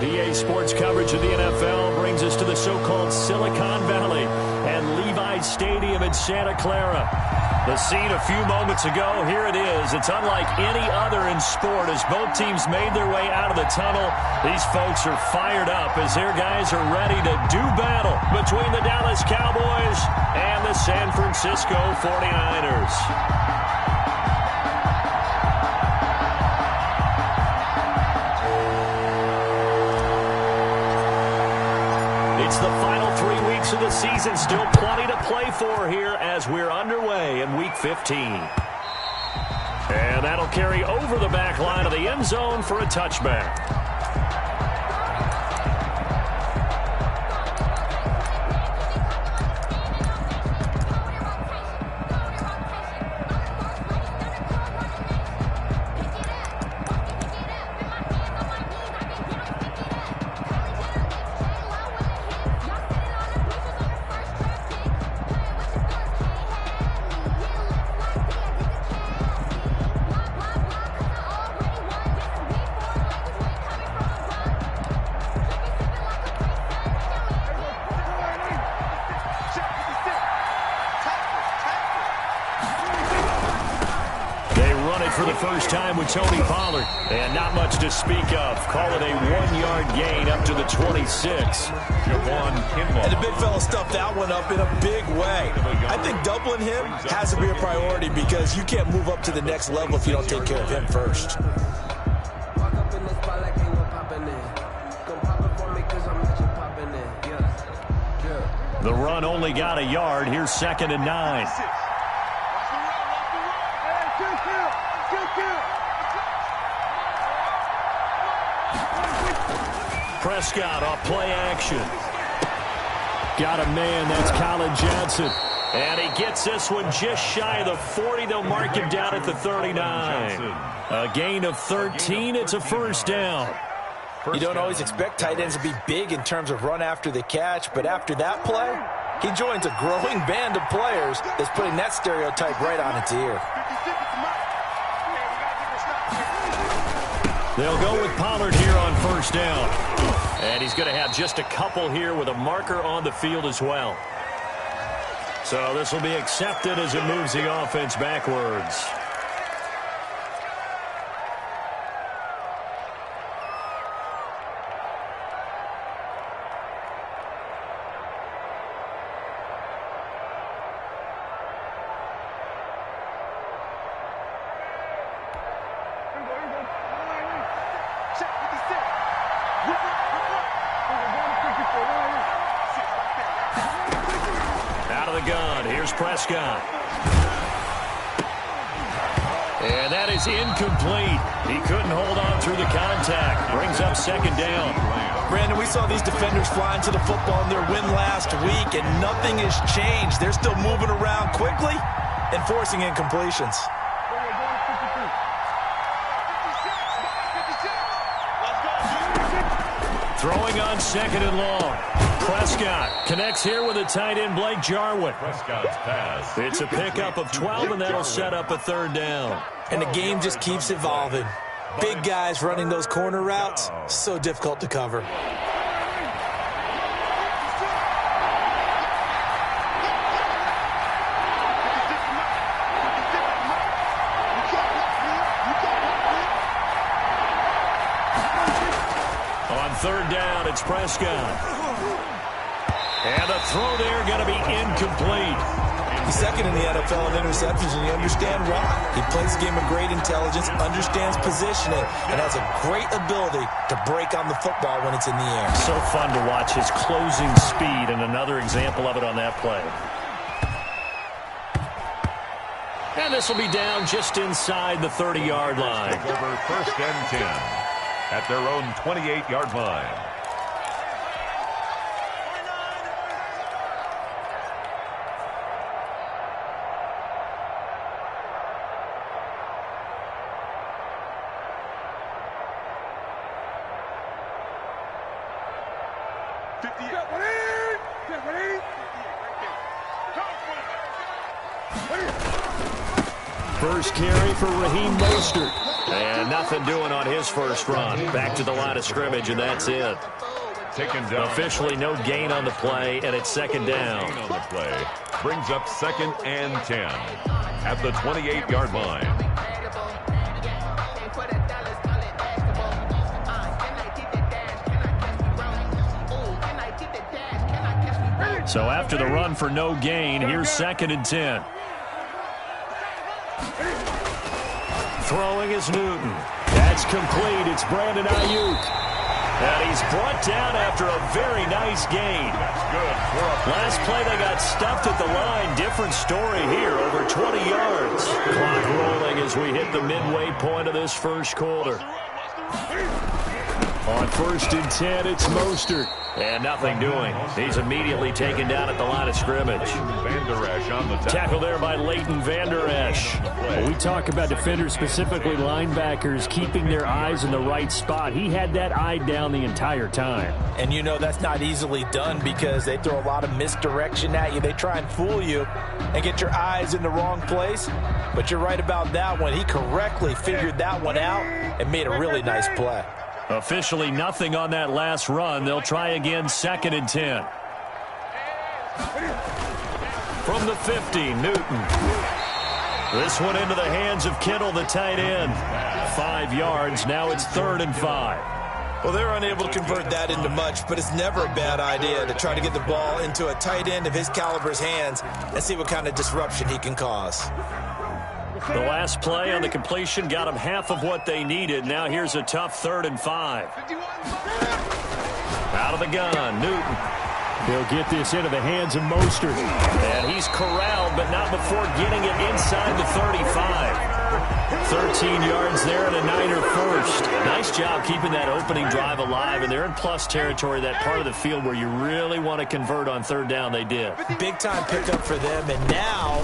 EA Sports coverage of the NFL brings us to the so-called Silicon Valley and Levi's Stadium in Santa Clara. The scene a few moments ago, here it is. It's unlike any other in sport as both teams made their way out of the tunnel. These folks are fired up as their guys are ready to do battle between the Dallas Cowboys and the San Francisco 49ers. It's the final 3 weeks of the season. Still plenty to play for here as we're underway in Week 15. And that'll carry over the back line of the end zone for a touchback. For the first time with Tony Pollard, and not much to speak of. Call it a 1-yard gain up to the 26. And the big fella stuffed that one up in a big way. I think doubling him has to be a priority because you can't move up to the next level if you don't take care of him first. The run only got a yard. Here's 2nd and 9. Prescott off play action. Got a man, that's Colin Johnson. And he gets this one just shy of the 40. They'll mark him down at the 39. A gain of 13. It's a first down. You don't always expect tight ends to be big in terms of run after the catch, but after that play, he joins a growing band of players that's putting that stereotype right on its ear. They'll go with Pollard here on first down. And he's going to have just a couple here with a marker on the field as well. So this will be accepted as it moves the offense backwards. Gun. Here's Prescott. And that is incomplete. He couldn't hold on through the contact. Brings up 2nd down. Brandon, we saw these defenders flying to the football in their win last week, and nothing has changed. They're still moving around quickly and forcing incompletions. Throwing on 2nd and long. Prescott connects here with a tight end, Blake Jarwin. Prescott's pass. It's a pickup of 12, and that'll set up a 3rd down. And the game just keeps evolving. Big guys running those corner routes, so difficult to cover. On 3rd down, it's Prescott. And the throw there going to be incomplete. He's 2nd in the NFL in interceptions, and you understand why. He plays a game of great intelligence, understands positioning, and has a great ability to break on the football when it's in the air. So fun to watch his closing speed, and another example of it on that play. And this will be down just inside the 30-yard line. Over 1st and 10 at their own 28-yard line. First carry for Raheem Mostert. And nothing doing on his first run. Back to the line of scrimmage, and that's it. Taken down. Officially no gain on the play, and it's second down. On the play brings up 2nd and 10 at the 28-yard line. So after the run for no gain, here's 2nd and 10. Throwing is Newton. That's complete. It's Brandon Ayuk. And he's brought down after a very nice gain. That's good. Last play, they got stuffed at the line. Different story here, over 20 yards. Clock rolling as we hit the midway point of this first quarter. On 1st and 10, it's Mostert. And nothing doing. He's immediately taken down at the line of scrimmage. Vander Esch on the tackle there by Leighton Vander Esch. Well, we talk about defenders, specifically linebackers, keeping their eyes in the right spot. He had that eye down the entire time. And you know that's not easily done because they throw a lot of misdirection at you. They try and fool you and get your eyes in the wrong place. But you're right about that one. He correctly figured that one out and made a really nice play. Officially nothing on that last run. They'll try again, 2nd and 10. From the 50, Newton. This one into the hands of Kittle, the tight end. 5 yards. Now it's 3rd and 5. Well, they're unable to convert that into much, but it's never a bad idea to try to get the ball into a tight end of his caliber's hands and see what kind of disruption he can cause. The last play on the completion got them half of what they needed. Now here's a tough 3rd and 5. Out of the gun, Newton. He'll get this into the hands of Mostert. And he's corralled, but not before getting it inside the 35. 13 yards there and a Niner first. Nice job keeping that opening drive alive, and they're in plus territory, that part of the field where you really want to convert on 3rd down. They did. Big time pickup for them, and now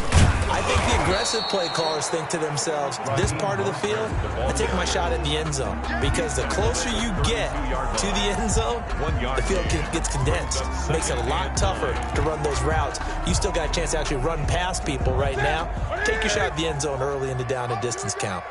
I think the aggressive play callers think to themselves, this part of the field, I take my shot at the end zone, because the closer you get to the end zone, the field gets condensed. Makes it a lot tougher to run those routes. You still got a chance to actually run past people right now. Take your shot at the end zone early in the down and distance count.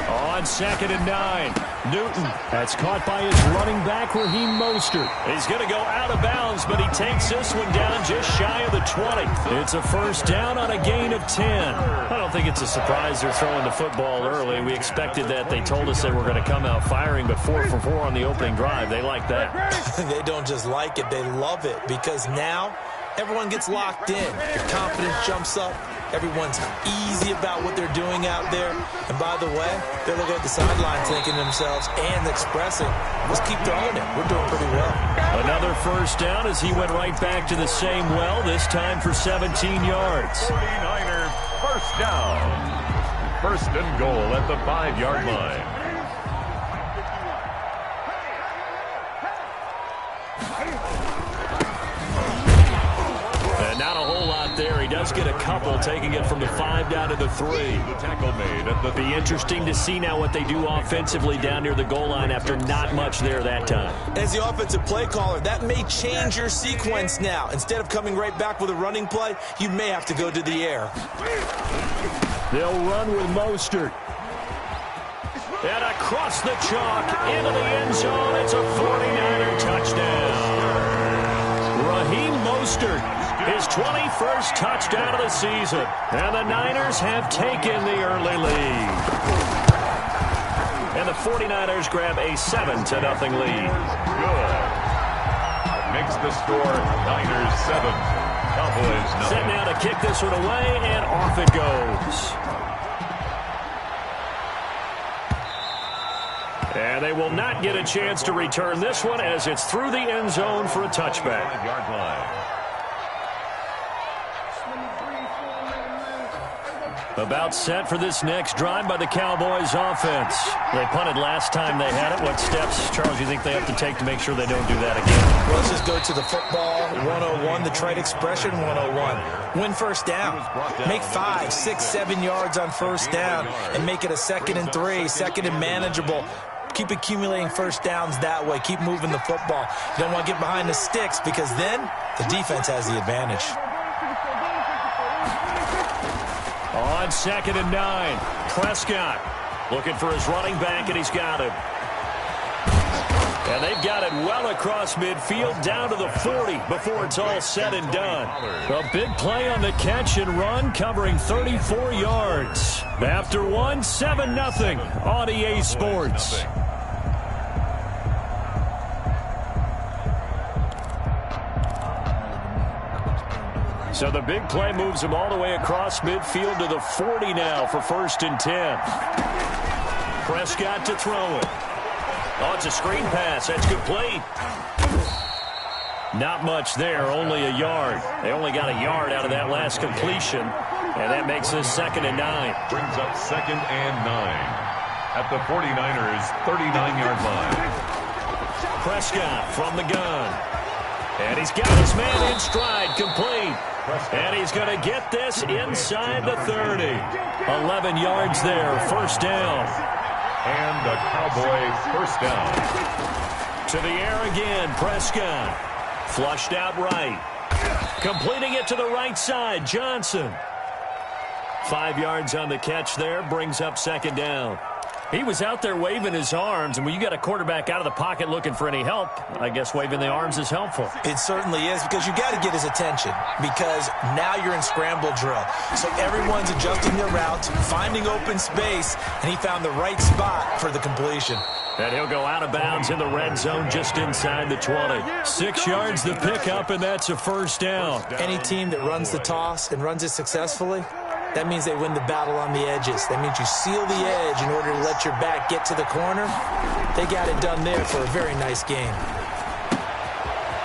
On 2nd and 9, Newton. That's caught by his running back, Raheem Mostert. He's going to go out of bounds, but he takes this one down just shy of the 20. It's a first down on a gain of 10. I don't think it's a surprise they're throwing the football early. We expected that. They told us they were going to come out firing, but 4 for 4 on the opening drive. They like that. They don't just like it, they love it, because now everyone gets locked in. Your confidence jumps up. Everyone's easy about what they're doing out there. And by the way, they're looking at the sidelines thinking to themselves and expressing, let's keep throwing it. We're doing pretty well. Another first down as he went right back to the same well, this time for 17 yards. 49er first down. 1st and goal at the 5-yard line. Not a whole lot there. He does get a couple, taking it from the 5 down to the 3. The tackle made at the Be interesting to see now what they do offensively down near the goal line after not much there that time. As the offensive play caller, that may change your sequence now. Instead of coming right back with a running play, you may have to go to the air. They'll run with Mostert. And across the chalk into the end zone. It's a 49er touchdown. Raheem Mostert, his 21st touchdown of the season. And the Niners have taken the early lead. And the 49ers grab a 7-0 lead. good. Makes the score Niners 7, Cowboys 9. Set now to kick this one away, and off it goes. And they will not get a chance to return this one as it's through the end zone for a touchback. 5-yard line. About set for this next drive by the Cowboys offense. They punted last time they had it. What steps, Charles, you think they have to take to make sure they don't do that again? Well, let's just go to the football 101, the trade expression 101. Win first down. Make 5, 6, 7 yards on first down and make it a 2nd and 3, 2nd and manageable. Keep accumulating first downs that way. Keep moving the football. You don't want to get behind the sticks because then the defense has the advantage. On 2nd and 9, Prescott looking for his running back, and he's got him. And they've got it well across midfield down to the 40 before it's all said and done. A big play on the catch and run, covering 34 yards. After one, 7-0 on EA Sports. So the big play moves him all the way across midfield to the 40 now for 1st and 10. Prescott to throw it. Oh, it's a screen pass. That's complete. Not much there, only a yard. They only got a yard out of that last completion, and that makes this 2nd and 9. Brings up 2nd and 9 at the 49ers' 39-yard line. Prescott from the gun. And he's got his man in stride, complete. And he's going to get this inside the 30. 11 yards there, 1st down. And the Cowboy 1st down. To the air again, Prescott. Flushed out right. Completing it to the right side, Johnson. 5 yards on the catch there, brings up 2nd down. He was out there waving his arms, and when you got a quarterback out of the pocket looking for any help, I guess waving the arms is helpful. It certainly is, because you got to get his attention, because now you're in scramble drill. So everyone's adjusting their routes, finding open space, and he found the right spot for the completion. And he'll go out of bounds in the red zone just inside the 20. 6 yards the pickup, and that's a 1st down. Any team that runs the toss and runs it successfully, that means they win the battle on the edges. That means you seal the edge in order to let your back get to the corner. They got it done there for a very nice game.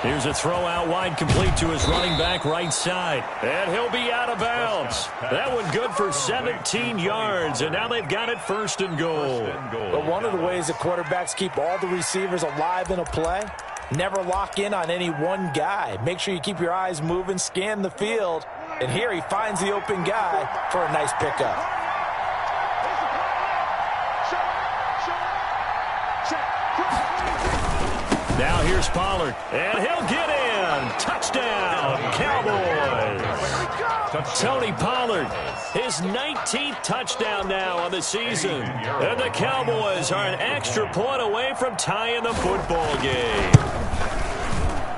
Here's a throw out wide, complete to his running back right side. And he'll be out of bounds. That one good for 17 yards, and now they've got it 1st and goal. But one of the ways that quarterbacks keep all the receivers alive in a play, never lock in on any one guy. Make sure you keep your eyes moving, scan the field. And here he finds the open guy for a nice pickup. Now here's Pollard, and he'll get in. Touchdown, Cowboys. Tony Pollard, his 19th touchdown now on the season. And the Cowboys are an extra point away from tying the football game.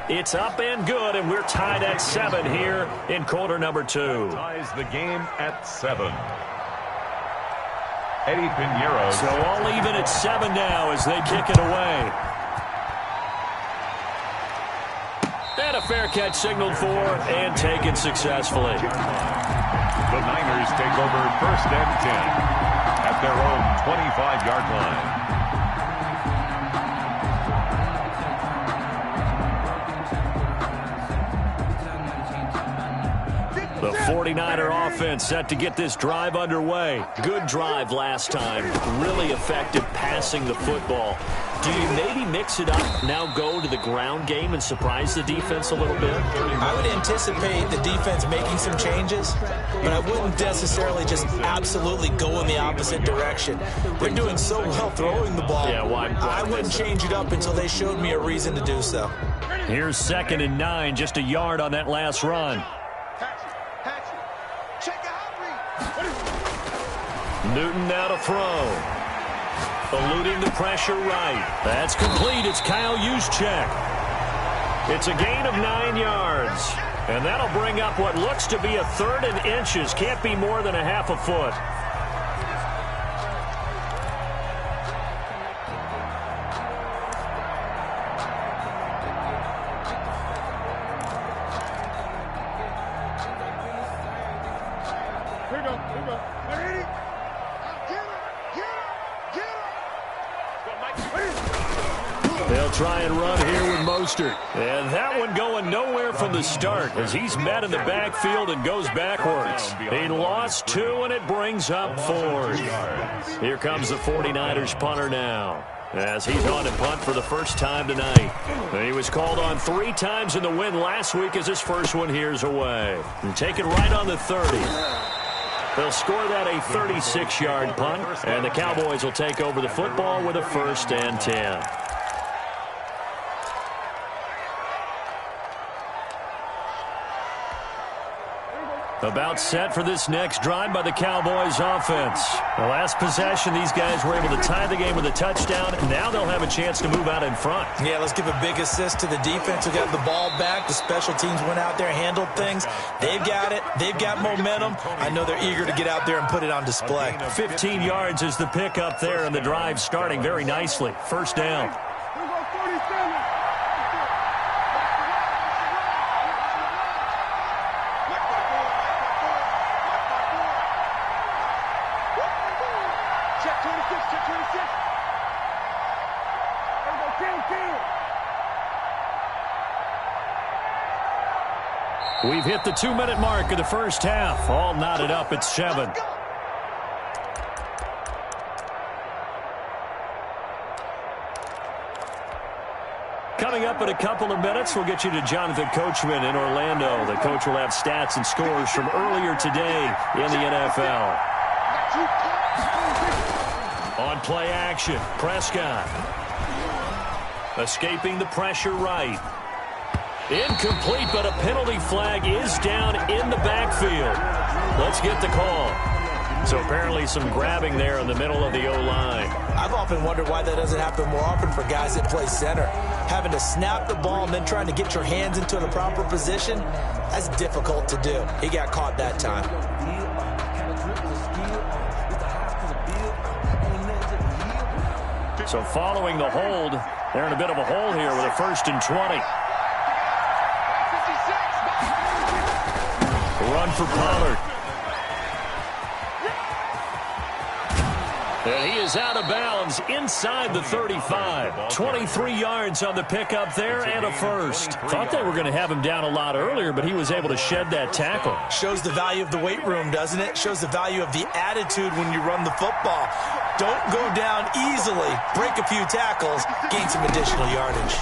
It's up and good, and we're tied at 7 here in quarter number 2. Ties the game at 7. Eddie Pinheiro. So all even at 7 now as they kick it away. And a fair catch signaled for and taken successfully. The Niners take over 1st and 10 at their own 25-yard line. The 49er offense set to get this drive underway. Good drive last time. Really effective passing the football. Do you maybe mix it up, now go to the ground game and surprise the defense a little bit? I would anticipate the defense making some changes, but I wouldn't necessarily just absolutely go in the opposite direction. They're doing so well throwing the ball. Yeah, why I wouldn't change it up until they showed me a reason to do so. Here's 2nd and 9, just a yard on that last run. Newton now to throw. Eluding the pressure right. That's complete. It's Kyle Juszczyk. It's a gain of 9 yards. And that'll bring up what looks to be a 3rd and inches. Can't be more than a half a foot. They'll try and run here with Mostert. And that one going nowhere from the start as he's met in the backfield and goes backwards. He lost 2, and it brings up 4th. Here comes the 49ers punter now, as he's on to punt for the first time tonight. And he was called on 3 times in the win last week as his first one here's away. And take it right on the 30. They'll score that a 36-yard punt, and the Cowboys will take over the football with a 1st and 10. About set for this next drive by the Cowboys offense. The last possession, these guys were able to tie the game with a touchdown. Now they'll have a chance to move out in front. Yeah, let's give a big assist to the defense who got the ball back. The special teams went out there, handled things. They've got it. They've got momentum. I know they're eager to get out there and put it on display. 15 yards is the pickup there, and the drive starting very nicely. First down. We've hit the 2-minute mark of the first half. All knotted up at 7. Coming up in a couple of minutes, we'll get you to Jonathan Coachman in Orlando. The coach will have stats and scores from earlier today in the NFL. On play action, Prescott. Escaping the pressure right. Incomplete, but a penalty flag is down in the backfield. Let's get the call. So apparently some grabbing there in the middle of the O-line. I've often wondered why that doesn't happen more often for guys that play center. Having to snap the ball and then trying to get your hands into the proper position, that's difficult to do. He got caught that time. So following the hold, they're in a bit of a hole here with a 1st and 20. Run for Pollard. And he is out of bounds inside the 35. 23 yards on the pickup there and a first. Thought they were going to have him down a lot earlier, but he was able to shed that tackle. Shows the value of the weight room, doesn't it? Shows the value of the attitude when you run the football. Don't go down easily. Break a few tackles. Gain some additional yardage.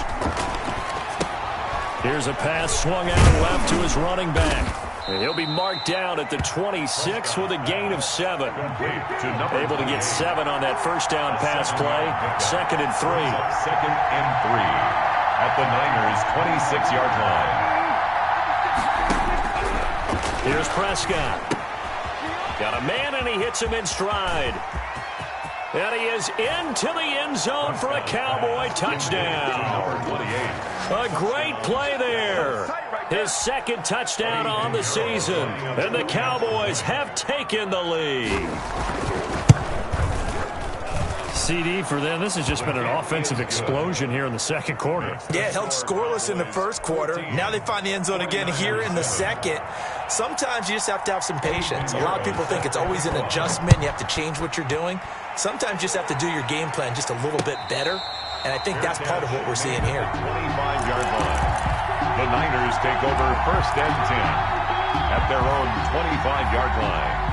Here's a pass swung out left to his running back. And he'll be marked down at the 26 with a gain of 7. Able to get 7 on that first down pass play. 2nd and 3. 2nd and 3 at the Niners' 26-yard line. Here's Prescott. Got a man, and he hits him in stride. And he is into the end zone for a Cowboy touchdown. A great play there. His 2nd touchdown on the season. And the Cowboys have taken the lead. CD for them. This has just been an offensive explosion here in the 2nd quarter. Yeah, held scoreless in the 1st quarter. Now they find the end zone again here in the 2nd. Sometimes you just have to have some patience. A lot of people think it's always an adjustment. You have to change what you're doing. Sometimes you just have to do your game plan just a little bit better. And I think that's part of what we're seeing here. 25-yard line. The Niners take over 1st and 10 at their own 25-yard line.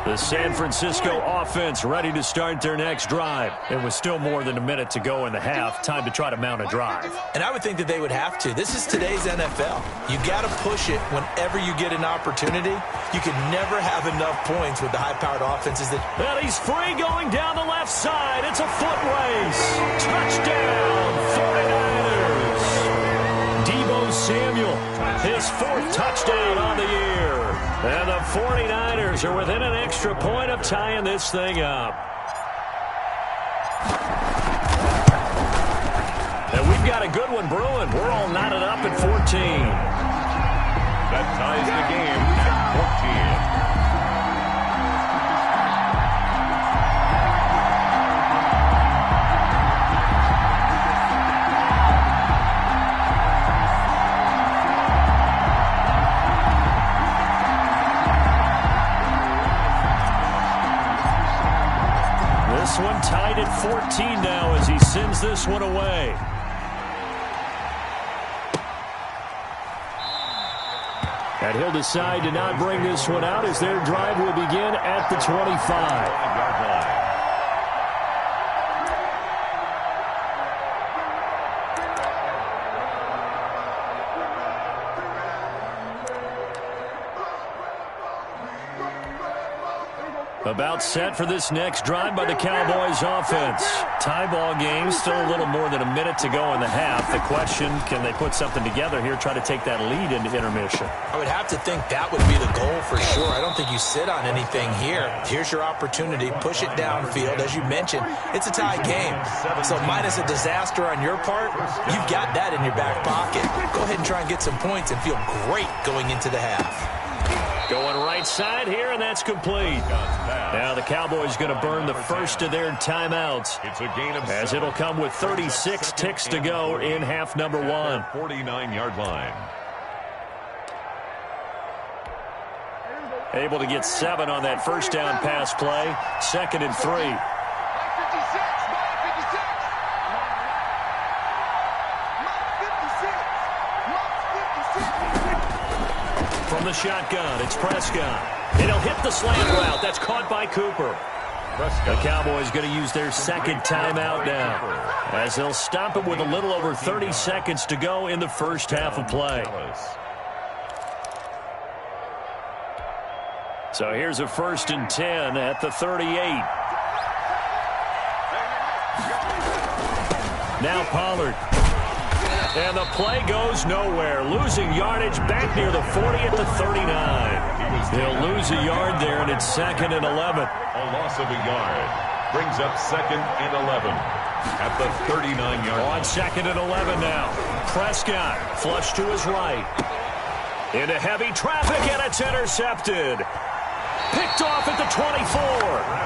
The San Francisco offense ready to start their next drive. It was still more than a minute to go in the half. Time to try to mount a drive. And I would think that they would have to. This is today's NFL. You got to push it whenever you get an opportunity. You can never have enough points with the high-powered offenses. And he's free going down the left side. It's a foot race. Touchdown, 49ers. Deebo Samuel, his 4th touchdown on the year. And the 49ers are within an extra point of tying this thing up. And we've got a good one brewing. We're all knotted up at 14. That ties the game at 14. This one tied at 14 now as he sends this one away. And he'll decide to not bring this one out as their drive will begin at the 25. About set for this next drive by the Cowboys offense. Tie ball game, still a little more than a minute to go in the half. The question, can they put something together here, try to take that lead into intermission? I would have to think that would be the goal for sure. I don't think you sit on anything here. Here's your opportunity. Push it downfield. As you mentioned, it's a tie game. So minus a disaster on your part, you've got that in your back pocket. Go ahead and try and get some points and feel great going into the half. Going right side here, and that's complete. Now the Cowboys going to burn the first of their timeouts. It's a gain of as it'll come with 36 ticks to go in half number one. 49-yard line. Able to get 7 on that first down pass play. 2nd and 3. From the shotgun, it's Prescott. It'll hit the slant route. That's caught by Cooper. The Cowboys going to use their second timeout now, as they'll stop it with a little over 30 seconds to go in the first half of play. So here's a 1st and 10 at the 38. Now Pollard. And the play goes nowhere. Losing yardage back near the 40 at the 39. He'll lose a yard there, and it's 2nd and 11. A loss of a yard brings up 2nd and 11 at the 39-yard line. On 2nd and 11 now. Prescott flush to his right. Into heavy traffic, and it's intercepted. Picked off at the 24.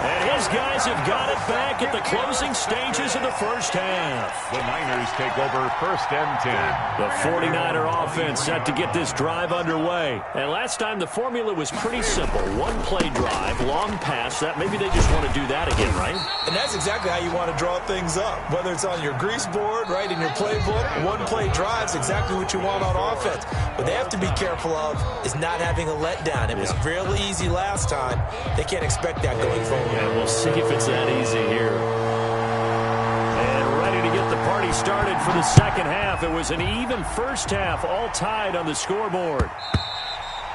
And his guys have got it back at the closing stages of the first half. The Niners take over 1st and 10. The 49er offense set to get this drive underway. And last time the formula was pretty simple. One-play drive, long pass. That maybe they just want to do that again, right? And that's exactly how you want to draw things up. Whether it's on your grease board, right, in your playbook, one-play drive's exactly what you want on offense. What they have to be careful of is not having a letdown. It was real easy last time. They can't expect that going forward. And we'll see if it's that easy here. And ready to get the party started for the second half. It was an even first half, all tied on the scoreboard.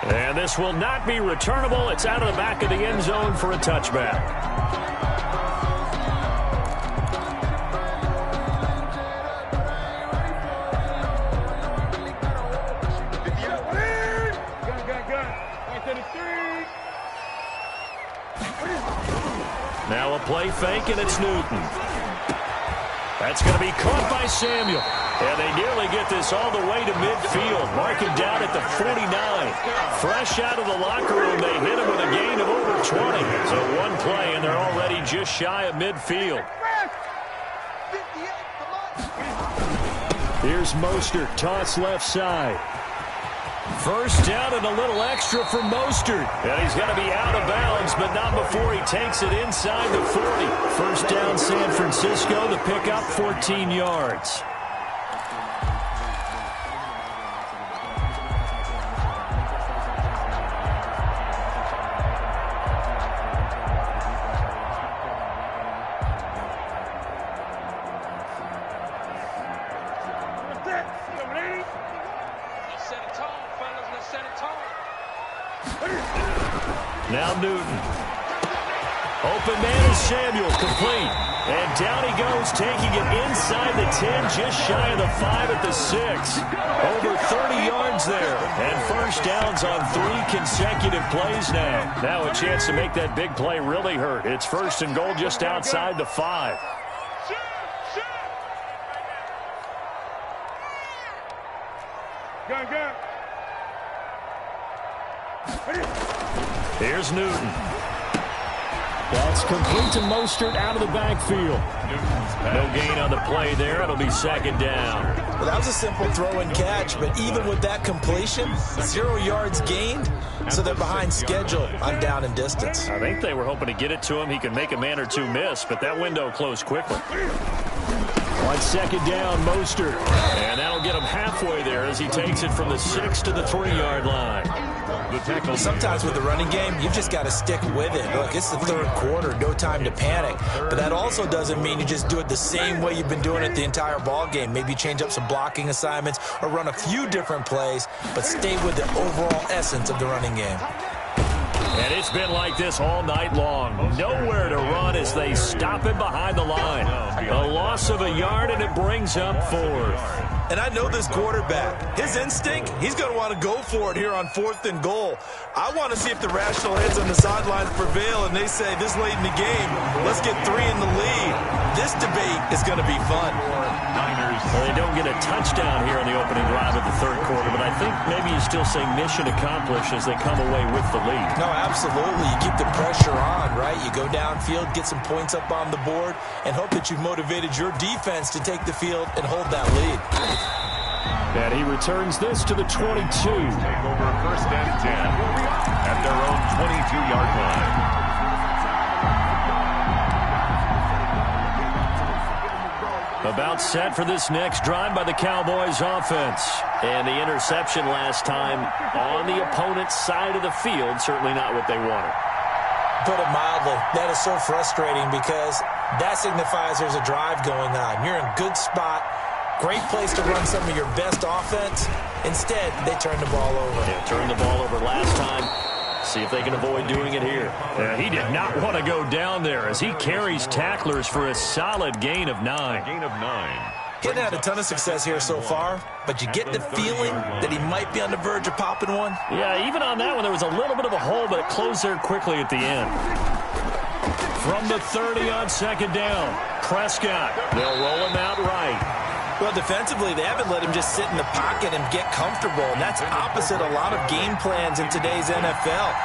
And this will not be returnable. It's out of the back of the end zone for a touchback. Now a play fake, and it's Newton. That's going to be caught by Samuel. And they nearly get this all the way to midfield. Mark him down at the 49. Fresh out of the locker room, they hit him with a gain of over 20. So one play, and they're already just shy of midfield. Here's Mostert, toss left side. First down and a little extra for Mostert. And he's going to be out of bounds, but not before he takes it inside the 40. First down, San Francisco. The pickup, 14 yards. Now Newton. Open man is Samuel, complete. And down he goes, taking it inside the 10, just shy of the 5 at the 6. Over 30 yards there. And first downs on 3 consecutive plays now. Now a chance to make that big play really hurt. It's 1st and goal just outside the 5. Here's Newton. That's complete to Mostert out of the backfield. No gain on the play there. It'll be 2nd down. Well, that was a simple throw and catch, but even with that completion, 0 yards gained, so they're behind schedule on down and distance. I think they were hoping to get it to him. He could make a man or two miss, but that window closed quickly. On 2nd down, Mostert. And that'll get him halfway there as he takes it from the 6 to the 3-yard line. Sometimes with the running game, you've just got to stick with it. Look, it's the 3rd quarter, no time to panic. But that also doesn't mean you just do it the same way you've been doing it the entire ball game. Maybe change up some blocking assignments or run a few different plays, but stay with the overall essence of the running game. And it's been like this all night long. Nowhere to run as they stop him behind the line. A loss of a yard, and it brings up 4th. And I know this quarterback. His instinct, he's going to want to go for it here on 4th and goal. I want to see if the rational heads on the sidelines prevail and they say this late in the game, let's get 3 in the lead. This debate is going to be fun. Well, they don't get a touchdown here in the opening drive of the 3rd quarter, but I think maybe you still say mission accomplished as they come away with the lead. No, absolutely. You keep the pressure on, right? You go downfield, get some points up on the board, and hope that you've motivated your defense to take the field and hold that lead. And he returns this to the 22. Take over 1st and 10 at their own 22-yard line. About set for this next drive by the Cowboys offense. And the interception last time on the opponent's side of the field, certainly not what they wanted. Put it mildly, that is so frustrating because that signifies there's a drive going on. You're in a good spot, great place to run some of your best offense. Instead, they turn the ball over. Yeah, turned the ball over last time. See if they can avoid doing it here. He did not want to go down there as he carries tacklers for a solid gain of 9. Gain of 9. He hasn't had a ton of success here so far, but you get the feeling that he might be on the verge of popping one. Yeah, even on that one, there was a little bit of a hole, but it closed there quickly at the end. From the 30 on 2nd down, Prescott. They'll roll him out right. Well, defensively, they haven't let him just sit in the pocket and get comfortable, and that's opposite a lot of game plans in today's NFL.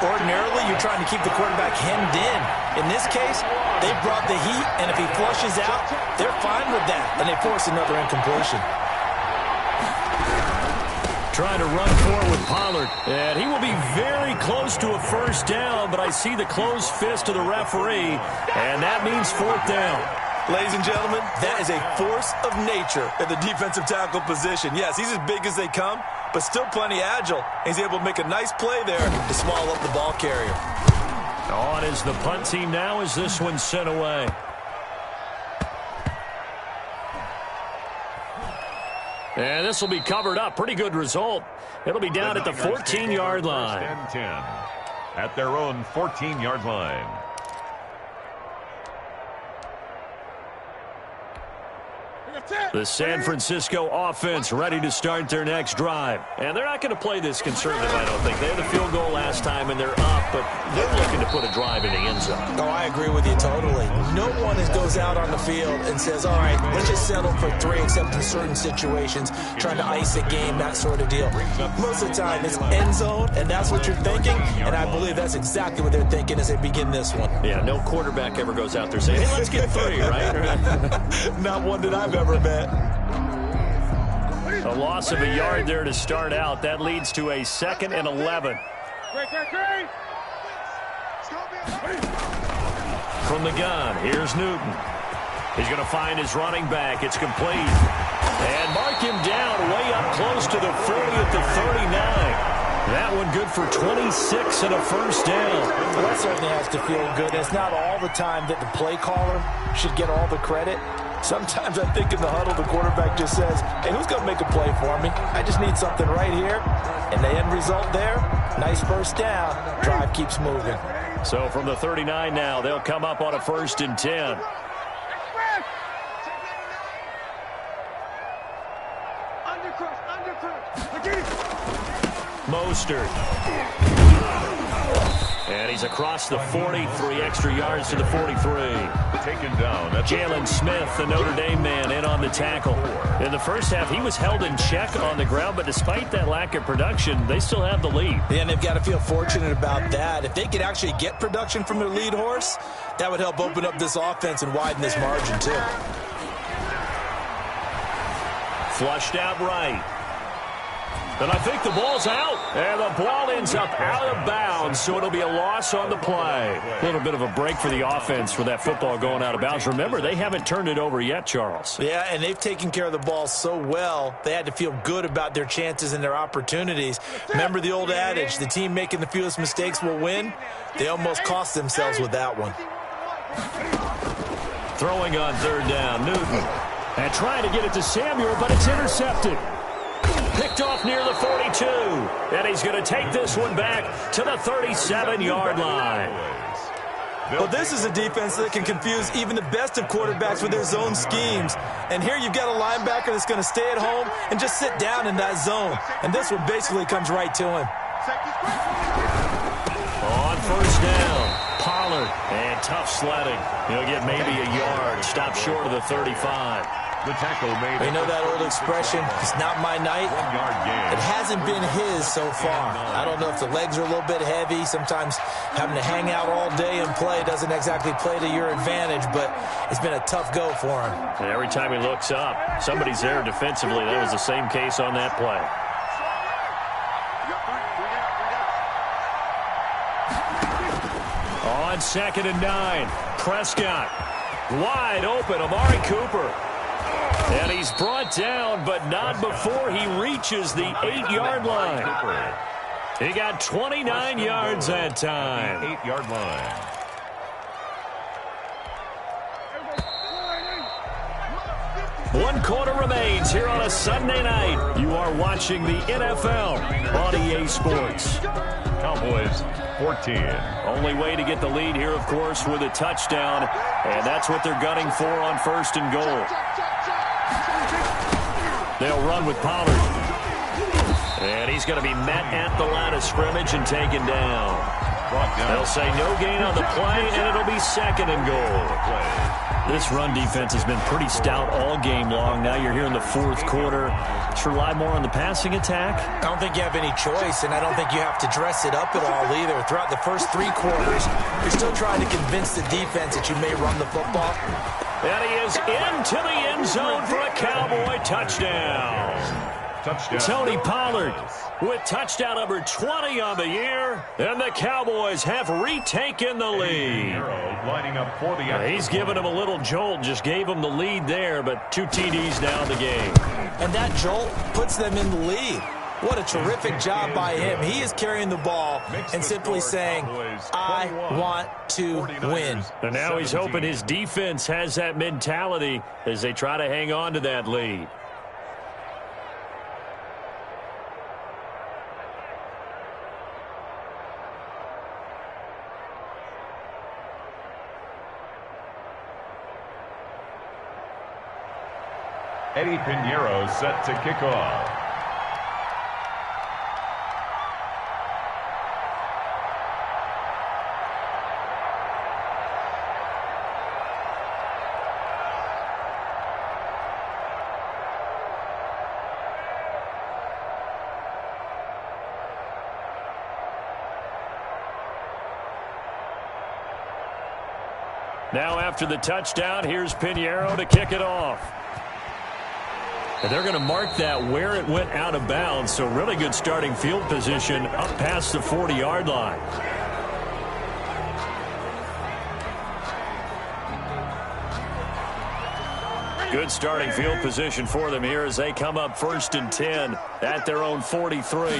Ordinarily, you're trying to keep the quarterback hemmed in. In this case, they brought the heat, and if he flushes out, they're fine with that, and they force another incompletion. Trying to run forward with Pollard, and he will be very close to a 1st down, but I see the closed fist of the referee, and that means 4th down. Ladies and gentlemen, that is a force of nature at the defensive tackle position. Yes, he's as big as they come, but still plenty agile. He's able to make a nice play there to small up the ball carrier. On is the punt team now as this one's sent away. And this will be covered up. Pretty good result. It'll be down at the 14-yard line. 1st and 10 at their own 14-yard line. The San Francisco offense ready to start their next drive. And they're not going to play this conservative, I don't think. They had the field goal last time, and they're up, but they're looking to put a drive in the end zone. Oh, I agree with you totally. No one goes out on the field and says, all right, let's just settle for 3, except in certain situations, trying to ice a game, that sort of deal. Most of the time, it's end zone, and that's what you're thinking, and I believe that's exactly what they're thinking as they begin this one. Yeah, no quarterback ever goes out there saying, hey, let's get 3, right? Not one that I've ever met. A loss of a yard there to start out. That leads to a 2nd and 11. From the gun, here's Newton. He's going to find his running back. It's complete. And mark him down way up close to the 40 at the 39. That one good for 26 and a 1st down. Well, that certainly has to feel good. It's not all the time that the play caller should get all the credit. Sometimes I think in the huddle, the quarterback just says, hey, who's going to make a play for me? I just need something right here. And the end result there, nice 1st down. Drive keeps moving. So from the 39 now, they'll come up on a 1st and 10. Mostert. And he's across the 40, 3 extra yards to the 43. Taken down. Jalen Smith, the Notre Dame man, in on the tackle. In the first half, he was held in check on the ground, but despite that lack of production, they still have the lead. Yeah, and they've got to feel fortunate about that. If they could actually get production from their lead horse, that would help open up this offense and widen this margin, too. Flushed out right. And I think the ball's out. And the ball ends up out of bounds, so it'll be a loss on the play. A little bit of a break for the offense for that football going out of bounds. Remember, they haven't turned it over yet, Charles. Yeah, and they've taken care of the ball so well, they had to feel good about their chances and their opportunities. Remember the old adage, the team making the fewest mistakes will win? They almost cost themselves with that one. Throwing on 3rd down, Newton. And trying to get it to Samuel, but it's intercepted. picked off near the 42. And he's going to take this one back to the 37-yard line. Well, this is a defense that can confuse even the best of quarterbacks with their zone schemes. And here you've got a linebacker that's going to stay at home and just sit down in that zone. And this one basically comes right to him. On first down, Pollard, and tough sledding. He'll get maybe a yard, stop short of the 35. The tackle made. You know that old expression, it's not my night? 1 yard gain. It hasn't been his so far. I don't know if the legs are a little bit heavy. Sometimes having to hang out all day and play doesn't exactly play to your advantage, but it's been a tough go for him. And every time he looks up, somebody's there defensively. That was the same case on that play. On 2nd and 9, Prescott. Wide open, Amari Cooper. And he's brought down, but not before he reaches the 8-yard line. He got 29 yards that time. 8-yard line. One quarter remains here on a Sunday night. You are watching the NFL on EA Sports. Cowboys 14. Only way to get the lead here, of course, with a touchdown. And that's what they're gunning for on 1st and goal. They'll run with Pollard. And he's going to be met at the line of scrimmage and taken down. They'll say no gain on the play, and it'll be 2nd and goal. This run defense has been pretty stout all game long. Now you're here in the 4th quarter. Should rely more on the passing attack? I don't think you have any choice, and I don't think you have to dress it up at all either. Throughout the first 3 quarters, you're still trying to convince the defense that you may run the football. And he is into the end zone for a Cowboy touchdown. Tony Pollard with touchdown number 20 on the year, and the Cowboys have retaken the lead. Lining up for the He's given him a little jolt, just gave him the lead there, but 2 TDs now in the game. And that jolt puts them in the lead. What a terrific job by him. He is carrying the ball and simply saying, I want to win. And now he's hoping his defense has that mentality as they try to hang on to that lead. Eddie Pinheiro set to kick off. Now after the touchdown, here's Pinheiro to kick it off. And they're going to mark that where it went out of bounds, so really good starting field position up past the 40-yard line. Good starting field position for them here as they come up 1st and 10 at their own 43.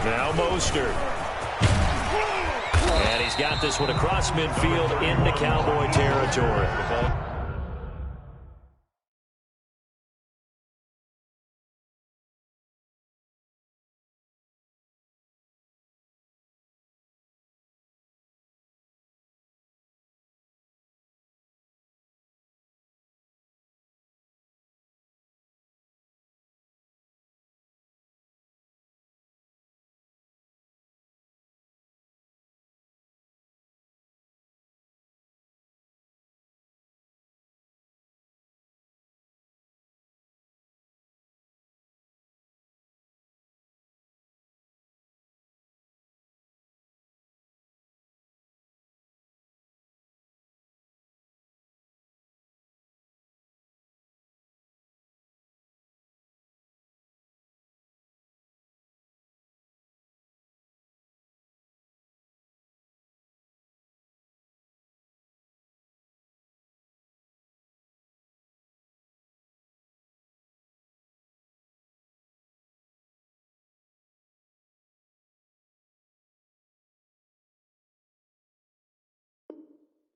Now Mostert. And he's got this one across midfield into Cowboy territory.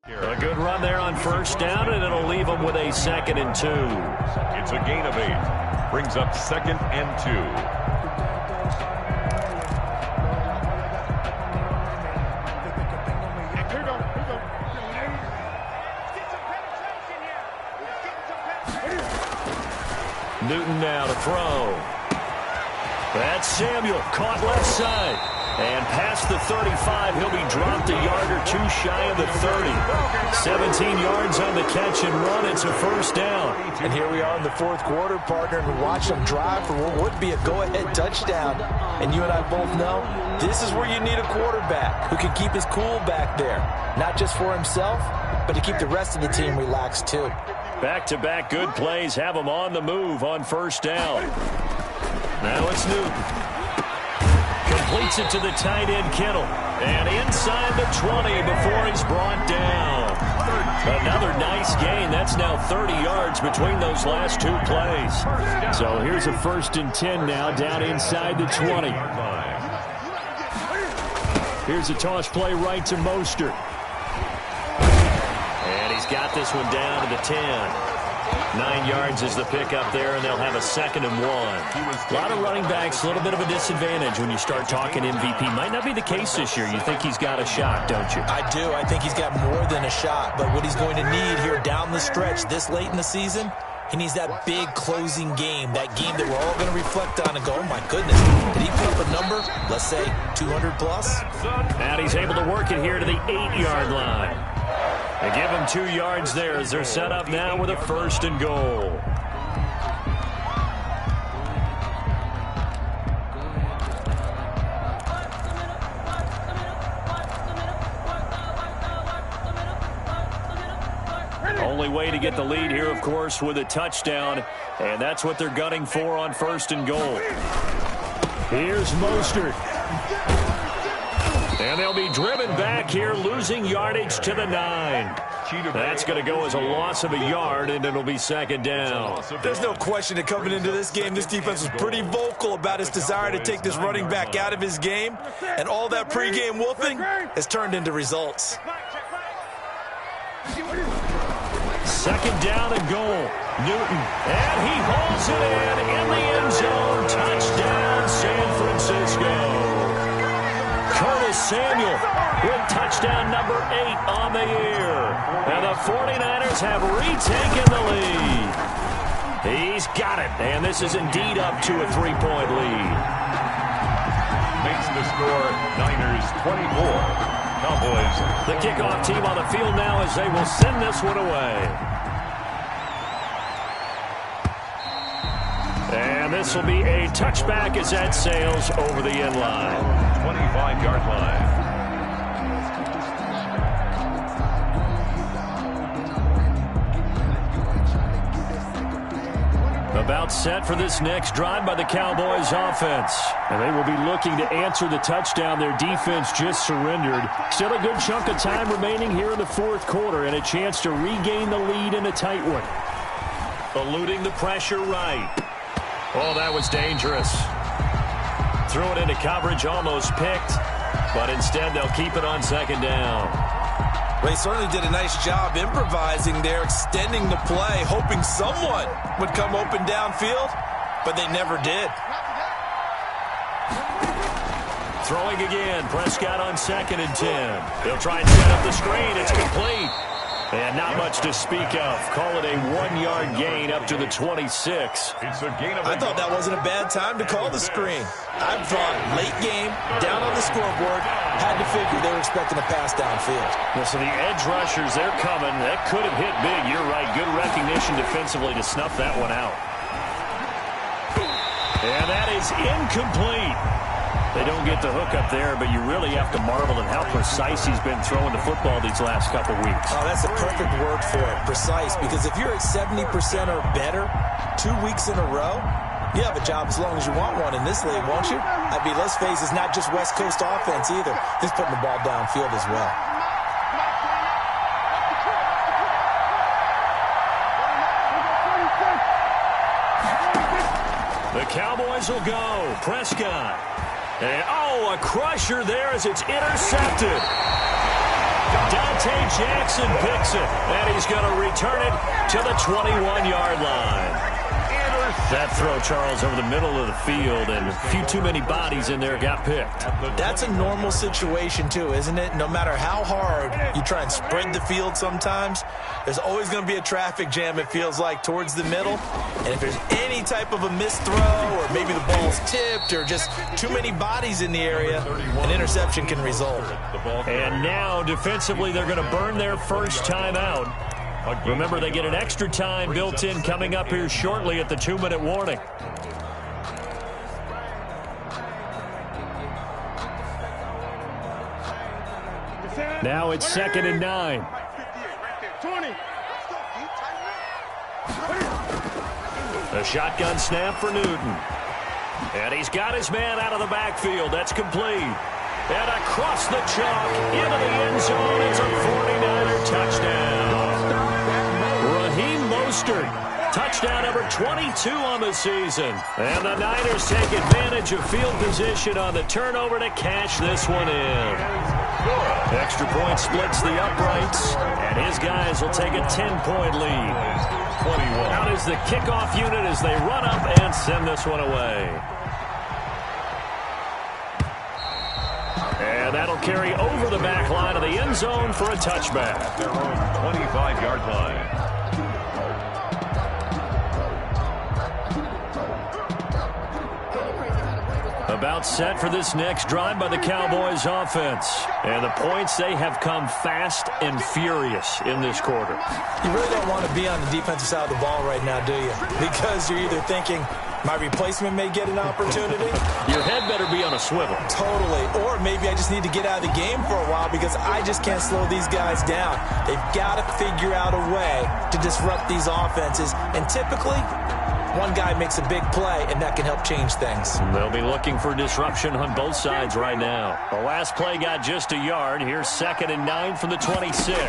A good run there on first down, and it'll leave them with a 2nd and 2. It's a gain of 8. Brings up 2nd and 2. Newton now to throw. That's Samuel, caught left side. And past the 35, he'll be dropped a yard or 2 shy of the 30. 17 yards on the catch and run. It's a first down. And here we are in the 4th quarter, partner, and watch them drive for what would be a go-ahead touchdown. And you and I both know this is where you need a quarterback who can keep his cool back there. Not just for himself, but to keep the rest of the team relaxed too. Back-to-back good plays have them on the move on first down. Now it's Newton. Completes it to the tight end, Kittle. And inside the 20 before he's brought down. Another nice gain. That's now 30 yards between those last 2 plays. So here's a 1st and 10 now down inside the 20. Here's a toss play right to Mostert. And he's got this one down to the 10. 9 yards is the pickup there, and they'll have a 2nd and 1. A lot of running backs, a little bit of a disadvantage when you start talking MVP. Might not be the case this year. You think he's got a shot, don't you? I do. I think he's got more than a shot. But what he's going to need here down the stretch this late in the season, he needs that big closing game, that game that we're all going to reflect on and go, oh, my goodness, did he put up a number, let's say, 200 plus? And he's able to work it here to the 8-yard line. They give him 2 yards there as they're set up now with a 1st and goal. Only way to get the lead here, of course, with a touchdown, and that's what they're gunning for on 1st and goal. Here's Mostert. And they'll be driven back here, losing yardage to the 9. That's going to go as a loss of a yard, and it'll be 2nd down. There's no question that coming into this game, this defense was pretty vocal about his desire to take this running back out of his game, and all that pregame wolfing has turned into results. 2nd down and goal. Newton, and he hauls it in the end zone. Touchdown, San Francisco. Curtis Samuel with touchdown number 8 on the year. And the 49ers have retaken the lead. He's got it, and this is indeed up to a 3-point lead. Makes the score Niners 24. Cowboys. The kickoff team on the field now as they will send this one away. And this will be a touchback as that sails over the end line. 25-yard line. About set for this next drive by the Cowboys offense. And they will be looking to answer the touchdown their defense just surrendered. Still a good chunk of time remaining here in the 4th quarter and a chance to regain the lead in a tight one. Eluding the pressure right. Oh, that was dangerous. Threw it into coverage, almost picked, but instead they'll keep it on 2nd down. They certainly did a nice job improvising there, extending the play, hoping someone would come open downfield, but they never did. Throwing again, Prescott on 2nd and 10. They'll try and set up the screen. It's complete. And not much to speak of. Call it a 1-yard gain up to the 26. It's a gain of I thought that wasn't a bad time to call the screen. I thought late game, down on the scoreboard, had to figure they were expecting a pass downfield. Well, so the edge rushers, they're coming. That could have hit big. You're right. Good recognition defensively to snuff that one out. And that is incomplete. They don't get the hook up there, but you really have to marvel at how precise he's been throwing the football these last couple weeks. Oh, that's the perfect word for it, precise, because if you're at 70% or better 2 weeks in a row, you have a job as long as you want one in this league, won't you? I mean, let's face it, it's not just West Coast offense either. He's putting the ball downfield as well. The Cowboys will go. Prescott. And, oh, a crusher there as it's intercepted. Dante Jackson picks it, and he's going to return it to the 21-yard line. That throw, Charles, over the middle of the field, and a few too many bodies in there got picked. That's a normal situation, too, isn't it? No matter how hard you try and spread the field sometimes, there's always going to be a traffic jam, it feels like, towards the middle. And if there's any type of a missed throw, or maybe the ball's tipped, or just too many bodies in the area, an interception can result. And now, defensively, they're going to burn their first time out. Remember, they get an extra time built in coming up here shortly at the 2-minute warning. Now it's 2nd and 9. A shotgun snap for Newton. And he's got his man out of the backfield. That's complete. And across the chalk into the end zone. It's a 49er touchdown. Touchdown number 22 on the season. And the Niners take advantage of field position on the turnover to cash this one in. Extra point splits the uprights, and his guys will take a 10-point lead. 21. Out is the kickoff unit as they run up and send this one away. And that'll carry over the back line of the end zone for a touchback. Their own 25-yard line. About set for this next drive by the Cowboys offense. And the points, they have come fast and furious in this quarter. You really don't want to be on the defensive side of the ball right now, do you? Because you're either thinking, my replacement may get an opportunity. Your head better be on a swivel. Totally. Or maybe I just need to get out of the game for a while because I just can't slow these guys down. They've got to figure out a way to disrupt these offenses. And typically, one guy makes a big play, and that can help change things. They'll be looking for disruption on both sides right now. The last play got just a yard. Here's 2nd and 9 from the 26.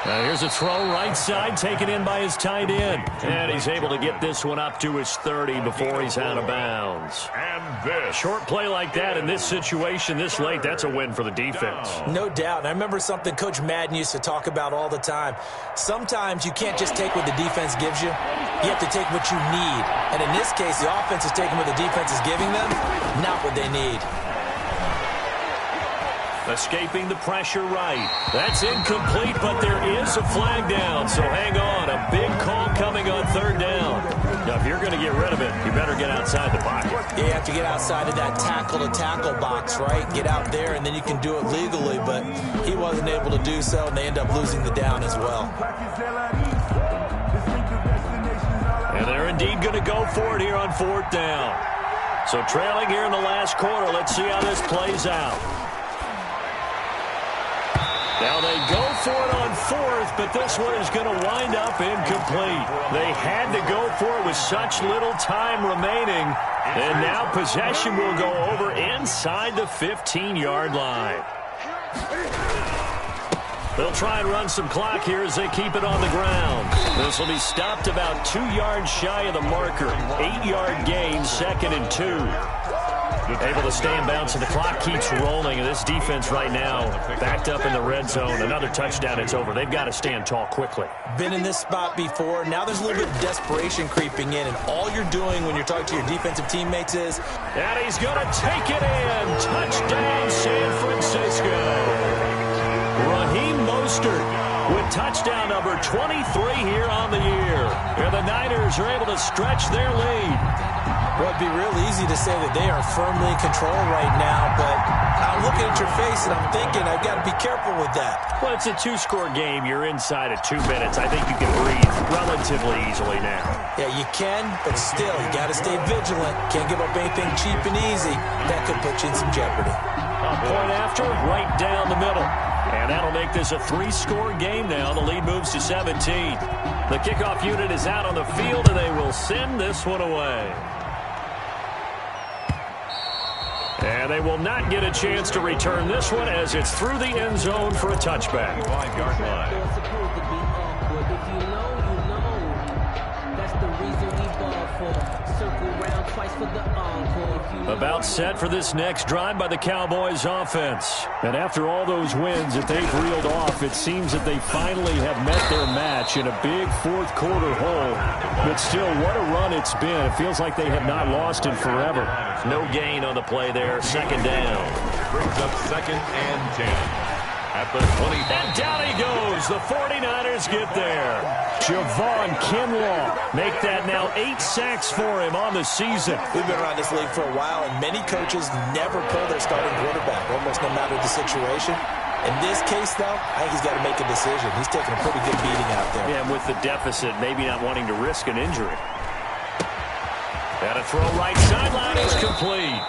Now here's a throw right side taken in by his tight end. And he's able to get this one up to his 30 before he's out of bounds. And this. Short play like that in this situation this late, that's a win for the defense. No doubt. And I remember something Coach Madden used to talk about all the time. Sometimes you can't just take what the defense gives you. You have to take what you need. And in this case, the offense is taking what the defense is giving them, not what they need. Escaping the pressure right. That's incomplete, but there is a flag down, so hang on. A big call coming on 3rd down. Now, if you're going to get rid of it, you better get outside the pocket. Yeah, you have to get outside of that tackle-to-tackle box, right? Get out there, and then you can do it legally, but he wasn't able to do so, and they end up losing the down as well. And they're indeed going to go for it here on 4th down. So trailing here in the last quarter, let's see how this plays out. Now they go for it on 4th, but this one is going to wind up incomplete. They had to go for it with such little time remaining. And now possession will go over inside the 15-yard line. They'll try and run some clock here as they keep it on the ground. This will be stopped about 2 yards shy of the marker. 8-yard gain, 2nd and 2. Able to stay in bounds, and the clock keeps rolling. And this defense right now backed up in the red zone. Another touchdown, it's over. They've got to stand tall quickly. Been in this spot before. Now there's a little bit of desperation creeping in, and all you're doing when you're talking to your defensive teammates is... And he's going to take it in. Touchdown, San Francisco. Raheem Mostert with touchdown number 23 here on the year. And the Niners are able to stretch their lead. Well, it'd be real easy to say that they are firmly in control right now, but I'm looking at your face and I'm thinking I've got to be careful with that. Well, it's a 2-score game. You're inside of 2 minutes. I think you can breathe relatively easily now. Yeah, you can, but still, you got to stay vigilant. Can't give up anything cheap and easy. That could put you in some jeopardy. A point after, right down the middle. And that'll make this a 3-score game now. The lead moves to 17. The kickoff unit is out on the field, and they will send this one away. And they will not get a chance to return this one as it's through the end zone for a touchback. 5-yard line. If you know, you know. That's the reason we ball About set for this next drive by the Cowboys offense. And after all those wins that they've reeled off, it seems that they finally have met their match in a big fourth quarter hole. But still, what a run it's been. It feels like they have not lost in forever. No gain on the play there. Second down. Brings up 2nd and 10. At the 25. And down he goes. The 49ers get there. Javon Kinlaw make that now 8 sacks for him on the season. We've been around this league for a while, and many coaches never pull their starting quarterback, almost no matter the situation. In this case, though, I think he's got to make a decision. He's taking a pretty good beating out there. Yeah, and with the deficit, maybe not wanting to risk an injury. And a throw right sideline is complete.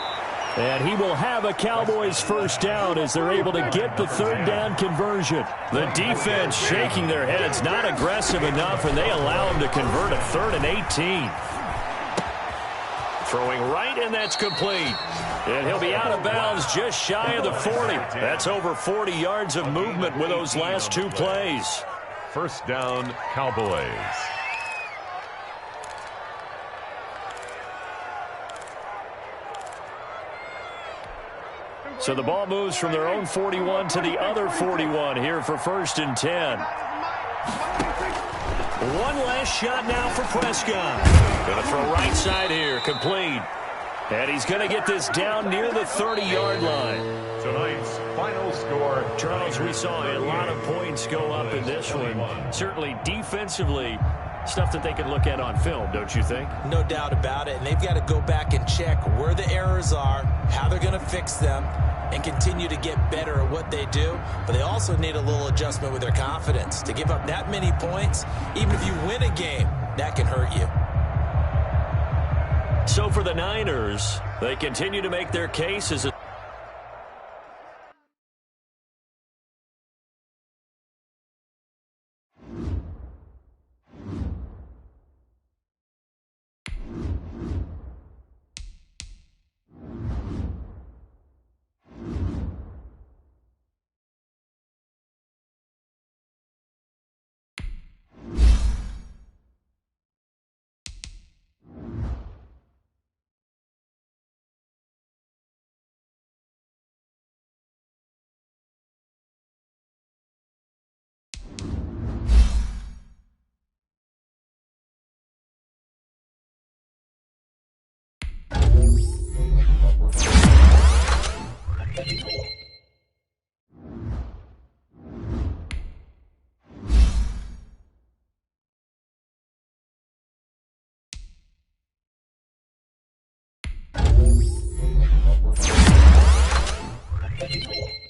And he will have a Cowboys first down as they're able to get the third down conversion. The defense shaking their heads, not aggressive enough, and they allow him to convert a 3rd and 18. Throwing right, and that's complete. And he'll be out of bounds just shy of the 40. That's over 40 yards of movement with those last 2 plays. First down, Cowboys. So the ball moves from their own 41 to the other 41 here for 1st and 10. One last shot now for Prescott. Going to throw right side here, complete. And he's going to get this down near the 30-yard line. Tonight's final score. Charles, we saw a lot of points go up in this one. Certainly defensively, stuff that they can look at on film, don't you think? No doubt about it. And they've got to go back and check where the errors are, how they're going to fix them, and continue to get better at what they do. But they also need a little adjustment with their confidence. To give up that many points, even if you win a game, that can hurt you. So for the Niners, they continue to make their case as a Thank you.